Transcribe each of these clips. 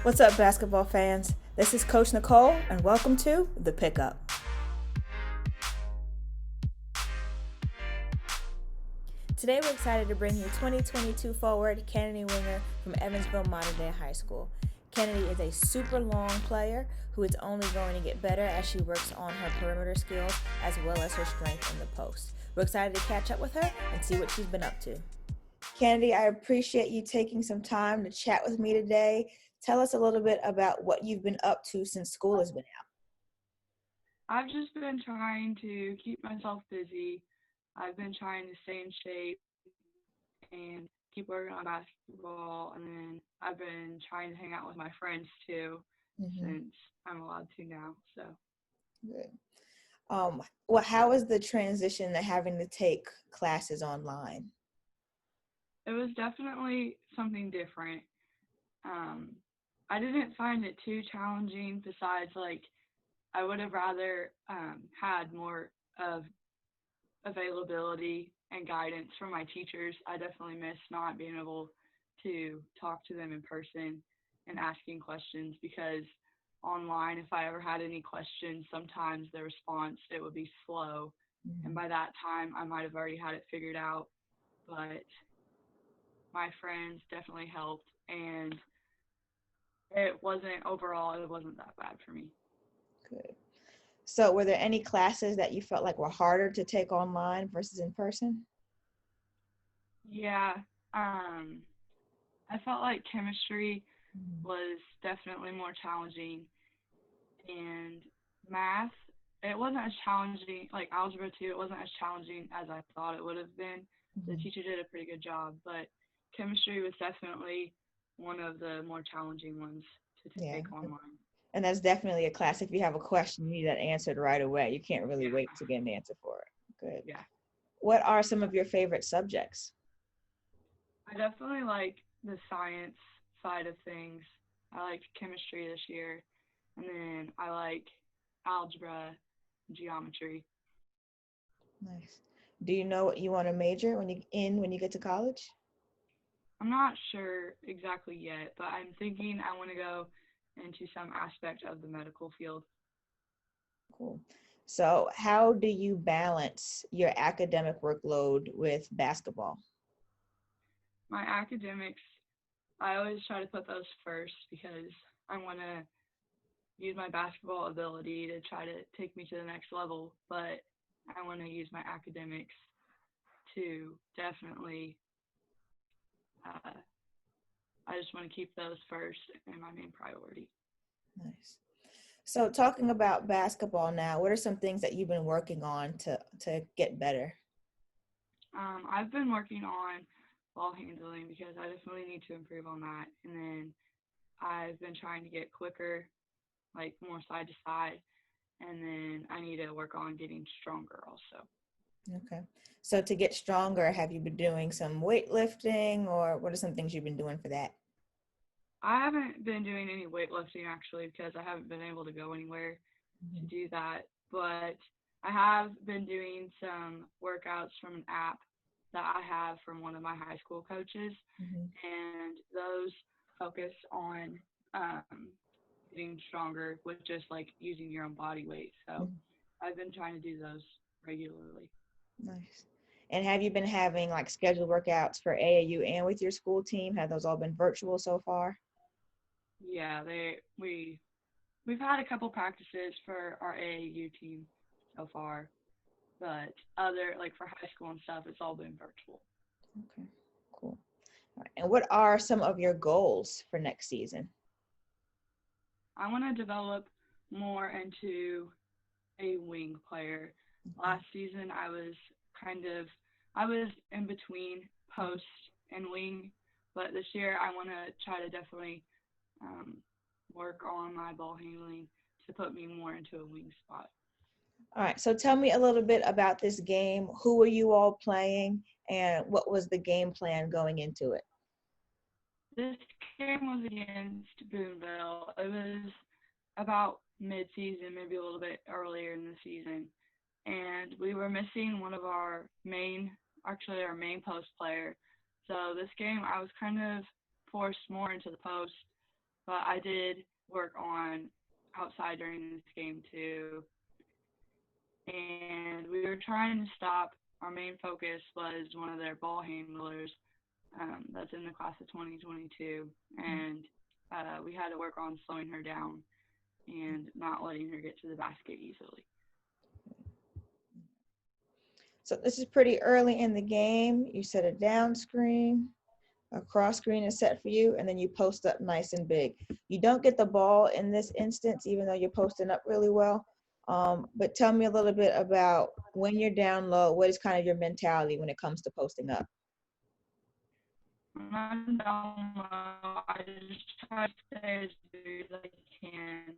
What's up, basketball fans? This is Coach Nicole, and welcome to The Pickup. Today, we're excited to bring you 2022 forward Kennedy Wenger from Evansville Mater Dei HS. Kennedy is a super long player who is only going to get better as she works on her perimeter skills as well as her strength in the post. We're excited to catch up with her and see what she's been up to. Kennedy, I appreciate you taking some time to chat with me today. Tell us a little bit about what you've been up to since school has been out. I've just been trying to keep myself busy. I've been trying to stay in shape and keep working on basketball. And then I've been trying to hang out with my friends too, since I'm allowed to now. So good. Well, how is the transition to having to take classes online? it was definitely something different. I didn't find it too challenging. Besides, I would have rather had more of availability and guidance from my teachers. I definitely miss not being able to talk to them in person and asking questions, because online, if I ever had any questions, sometimes the response, it would be slow. And by that time, I might have already had it figured out. But my friends definitely helped, and it wasn't that bad for me. Good. So were there any classes that you felt like were harder to take online versus in person? Yeah. I felt like chemistry was definitely more challenging, and math, it wasn't as challenging, like algebra 2, it wasn't as challenging as I thought it would have been. The teacher did a pretty good job, but chemistry was definitely one of the more challenging ones to take online. And that's definitely a class. If you have a question, you need that answered right away. You can't really Yeah. wait to get an answer for it. Good. Yeah. What are some of your favorite subjects? I definitely like the science side of things. I liked chemistry this year, and then I like algebra, geometry. Nice. Do you know what you want to major when you get to college? I'm not sure exactly yet, but I'm thinking I want to go into some aspect of the medical field. Cool. So, how do you balance your academic workload with basketball? My academics, I always try to put those first, because I want to use my basketball ability to try to take me to the next level, but I want to use my academics to definitely, uh, I just want to keep those first and my main priority. Nice. So, talking about basketball now, what are some things that you've been working on to get better? I've been working on ball handling, because I definitely need to improve on that. And then I've been trying to get quicker, like more side to side. And then I need to work on getting stronger also. Okay. So, to get stronger, have you been doing some weightlifting, or what are some things you've been doing for that? I haven't been doing any weightlifting actually, because I haven't been able to go anywhere to do that. But I have been doing some workouts from an app that I have from one of my high school coaches, and those focus on getting stronger with just like using your own body weight. So I've been trying to do those regularly. Nice. And have you been having like scheduled workouts for AAU and with your school team? Have those all been virtual so far? Yeah, we've had a couple practices for our AAU team so far, but other, like for high school and stuff, it's all been virtual. Okay, cool. All right. And what are some of your goals for next season? I want to develop more into a wing player. Last season, I was in between post and wing, but this year I want to try to definitely um, work on my ball handling to put me more into a wing spot. All right, so tell me a little bit about this game. Who were you all playing, and what was the game plan going into it? This game was against Boonville. It was about mid-season, maybe a little bit earlier in the season, and we were missing one of our main post player. So this game, I was kind of forced more into the post, but I did work on outside during this game too. And we were trying to stop. Our main focus was one of their ball handlers that's in the class of 2022, and we had to work on slowing her down and not letting her get to the basket easily. So this is pretty early in the game. You set a down screen, a cross screen is set for you, and then you post up nice and big. You don't get the ball in this instance, even though you're posting up really well. But tell me a little bit about when you're down low, what is kind of your mentality when it comes to posting up? When I'm down low, I just try to stay as big as I can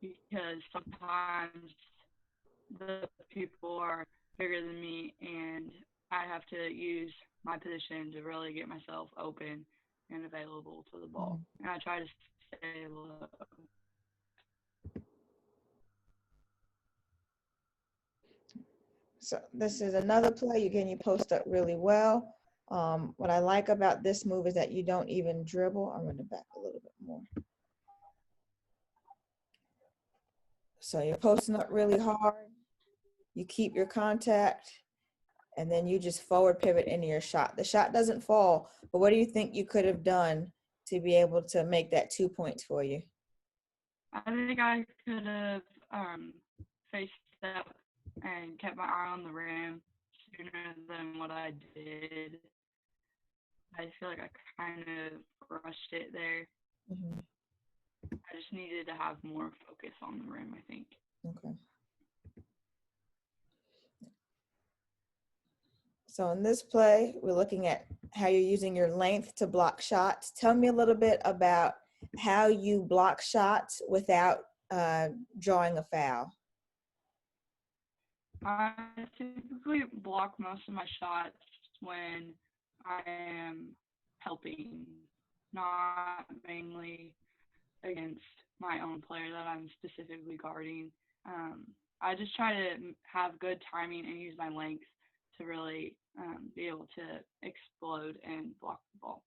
because sometimes the people are bigger than me and I have to use my position to really get myself open and available to the ball. And I try to stay low. So this is another play. Again, you post up really well. What I like about this move is that you don't even dribble. I'm going to back a little bit more. So you're posting up really hard. You keep your contact, and then you just forward pivot into your shot. The shot doesn't fall, but what do you think you could have done to be able to make that 2 points for you? I think I could have faced up and kept my eye on the rim sooner than what I did. I feel like I kind of rushed it there. Mm-hmm. I just needed to have more focus on the rim, I think. Okay. So in this play, we're looking at how you're using your length to block shots. Tell me a little bit about how you block shots without drawing a foul. I typically block most of my shots when I am helping, not mainly against my own player that I'm specifically guarding. I just try to have good timing and use my length to really be able to explode and block the ball.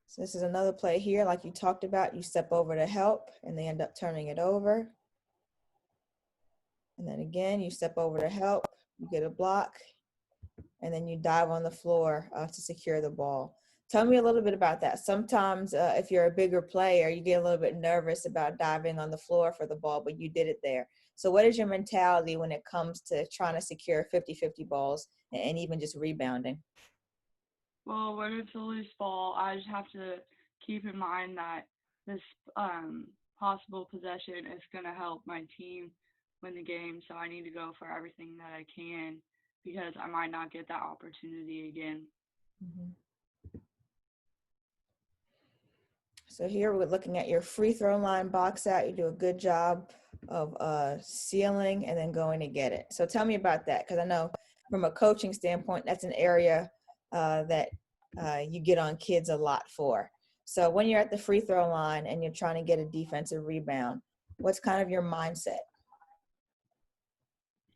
So this is another play here, like you talked about. You step over to help, and they end up turning it over. And then again, you step over to help, you get a block, and then you dive on the floor to secure the ball. Tell me a little bit about that. Sometimes if you're a bigger player, you get a little bit nervous about diving on the floor for the ball, but you did it there. So what is your mentality when it comes to trying to secure 50-50 balls and even just rebounding? Well, when it's a loose ball, I just have to keep in mind that this possible possession is going to help my team win the game. So I need to go for everything that I can because I might not get that opportunity again. Mm-hmm. So here we're looking at your free throw line box out. You do a good job of sealing and then going to get it. So tell me about that, because I know from a coaching standpoint, that's an area that you get on kids a lot for. So when you're at the free throw line and you're trying to get a defensive rebound, what's kind of your mindset?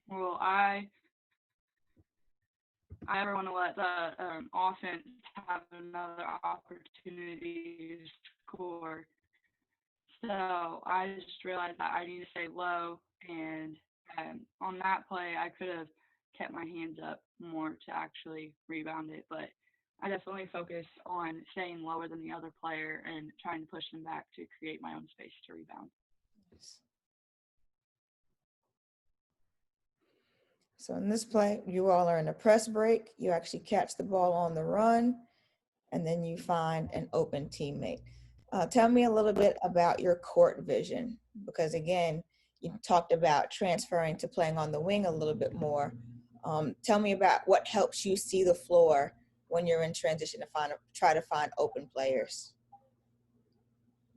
Well, I never want to let the offense have another opportunity to score. So I just realized that I need to stay low, and on that play, I could have kept my hands up more to actually rebound it, but I definitely focus on staying lower than the other player and trying to push them back to create my own space to rebound. So in this play, you all are in a press break. You actually catch the ball on the run, and then you find an open teammate. Tell me a little bit about your court vision, because again, you talked about transferring to playing on the wing a little bit more. Tell me about what helps you see the floor when you're in transition to try to find open players.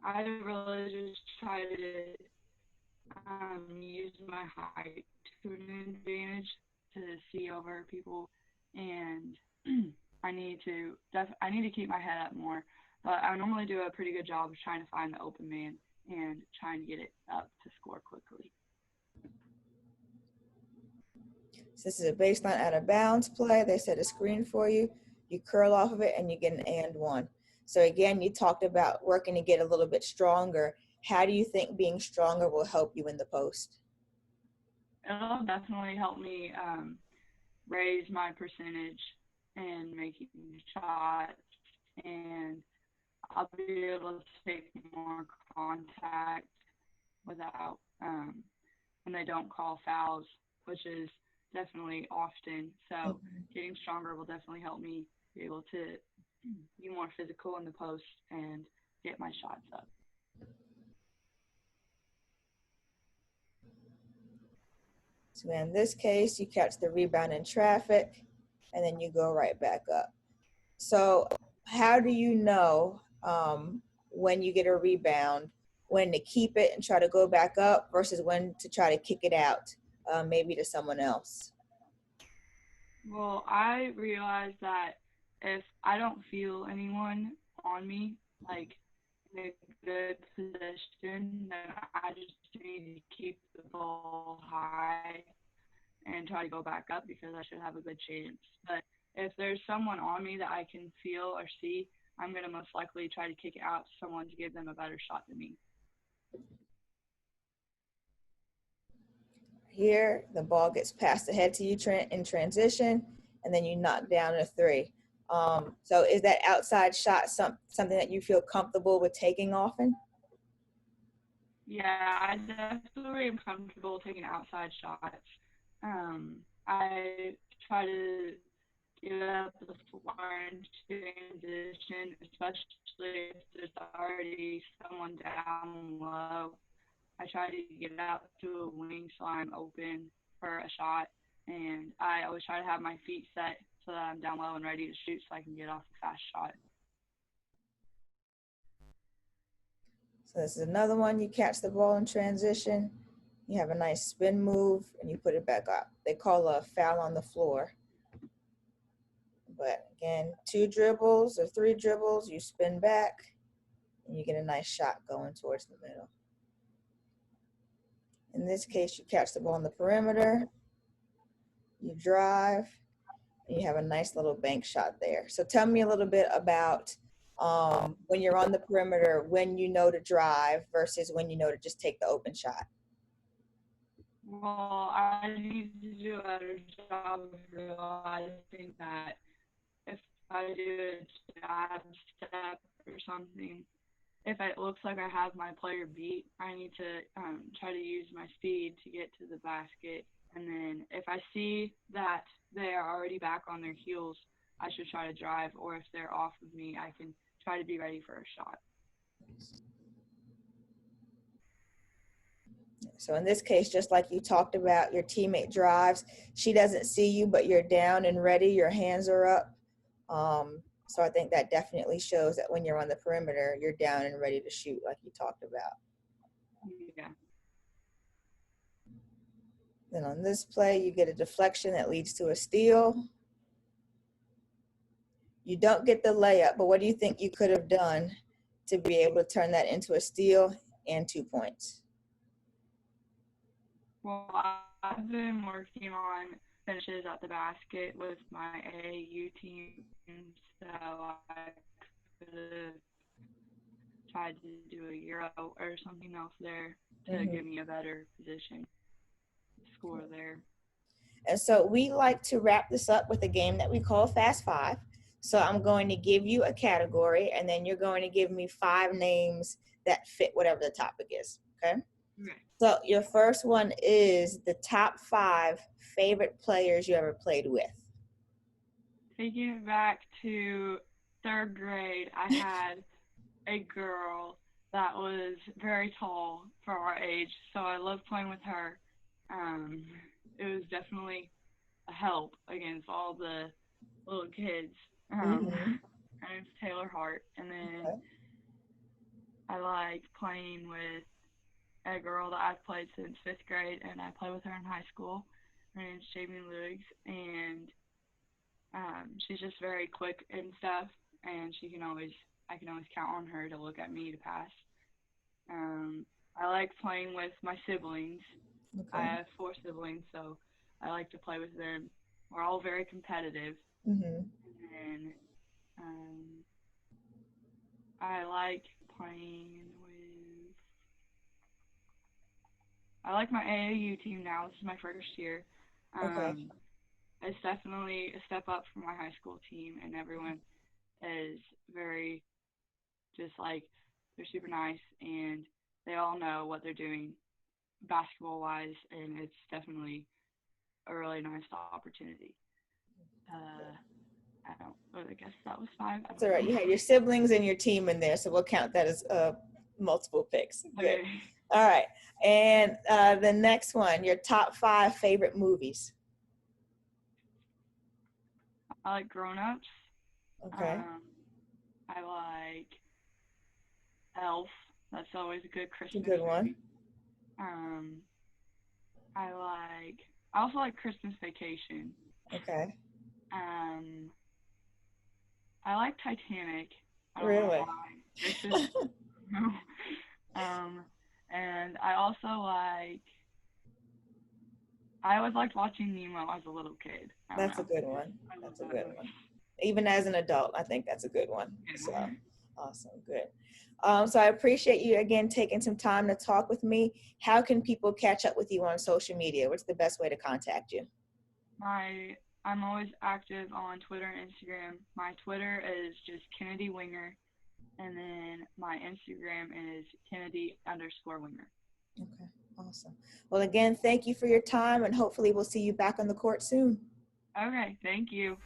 I really just try to use my height to an advantage to see over people, and I need to keep my head up more. But I normally do a pretty good job of trying to find the open man and trying to get it up to score quickly. So this is a baseline out of bounds play. They set a screen for you. you curl off of it, and you get an and one. So again, you talked about working to get a little bit stronger. How do you think being stronger will help you in the post? It'll definitely help me raise my percentage and making shots, and I'll be able to take more contact without when they don't call fouls, which is definitely often. So getting stronger will definitely help me be able to be more physical in the post and get my shots up. So in this case, you catch the rebound in traffic, and then you go right back up. So how do you know when you get a rebound, when to keep it and try to go back up versus when to try to kick it out, maybe to someone else? Well, I realized that if I don't feel anyone on me, like in a good position, then I just need to keep the ball high and try to go back up because I should have a good chance. But if there's someone on me that I can feel or see, I'm going to most likely try to kick it out to someone to give them a better shot than me. Here, the ball gets passed ahead to you in transition, and then you knock down a three. So is that outside shot something that you feel comfortable with taking often? Yeah, I definitely am comfortable taking outside shots. I try to get up the floor in transition, especially if there's already someone down low. I try to get out to a wing so I'm open for a shot, and I always try to have my feet set so that I'm down low and ready to shoot so I can get off a fast shot. So this is another one. You catch the ball in transition. You have a nice spin move, and you put it back up. They call a foul on the floor. But again, 2 dribbles or 3 dribbles, you spin back, and you get a nice shot going towards the middle. In this case, you catch the ball on the perimeter, you drive, and you have a nice little bank shot there. So tell me a little bit about when you're on the perimeter, when you know to drive versus when you know to just take the open shot. Well, I need to do a better job of realizing that if I do a jab step or something, if it looks like I have my player beat, I need to try to use my speed to get to the basket. And then if I see that they are already back on their heels, I should try to drive. Or if they're off of me, I can try to be ready for a shot. So in this case, just like you talked about, your teammate drives, she doesn't see you, but you're down and ready, your hands are up. So I think that definitely shows that when you're on the perimeter, you're down and ready to shoot like you talked about. Yeah. Then on this play, you get a deflection that leads to a steal. You don't get the layup, but what do you think you could have done to be able to turn that into a steal and 2 points? Well, I've been working on finishes at the basket with my AAU team, so I could have tried to do a Euro or something else there to give me a better position score there. And so we like to wrap this up with a game that we call Fast Five. So I'm going to give you a category, and then you're going to give me 5 names that fit whatever the topic is, okay? Okay. So your first one is the top 5 favorite players you ever played with. Taking it back to 3rd grade, I had a girl that was very tall for our age, so I loved playing with her. It was definitely a help against all the little kids. Her name's Taylor Hart, and then I like playing with a girl that I've played since 5th grade, and I play with her in high school. Her name's Jamie Luigs, and she's just very quick and stuff, and I can always count on her to look at me to pass. I like playing with my siblings. I have 4 siblings, so I like to play with them. We're all very competitive, Mhm. And then I like playing with. I like my AAU team now. This is my first year. Okay. Um, it's definitely a step up from my high school team, and everyone is very just like they're super nice, and they all know what they're doing basketball wise, and it's definitely a really nice opportunity. I don't. I guess that was five. I That's all don't right. know. You had your siblings and your team in there, so we'll count that as multiple picks. Good. Okay. All right. And the next one, your top 5 favorite movies. I like Grown Ups. Okay. Um, I like Elf. That's always a good It's a Christmas good one. movie. Um, I like. I also like Christmas Vacation. Okay. Um, I like Titanic. I don't know Really? why. It's just um, and I also like. I always liked watching Nemo as a little kid. I don't That's a know. good one. I love That's a that good movie. one. Even as an adult, I think that's a good one. So Yeah. awesome. Good. So I appreciate you again taking some time to talk with me. How can people catch up with you on social media? What's the best way to contact you? I'm always active on Twitter and Instagram. My Twitter is just Kennedy Wenger, and then my Instagram is Kennedy_Wenger. Okay, awesome. Well, again, thank you for your time, and hopefully we'll see you back on the court soon. Okay, thank you.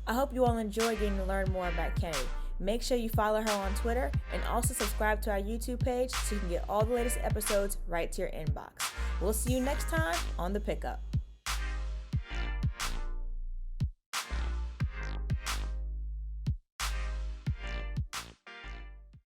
I hope you all enjoy getting to learn more about Kennedy. Make sure you follow her on Twitter and also subscribe to our YouTube page so you can get all the latest episodes right to your inbox. We'll see you next time on The Pickup.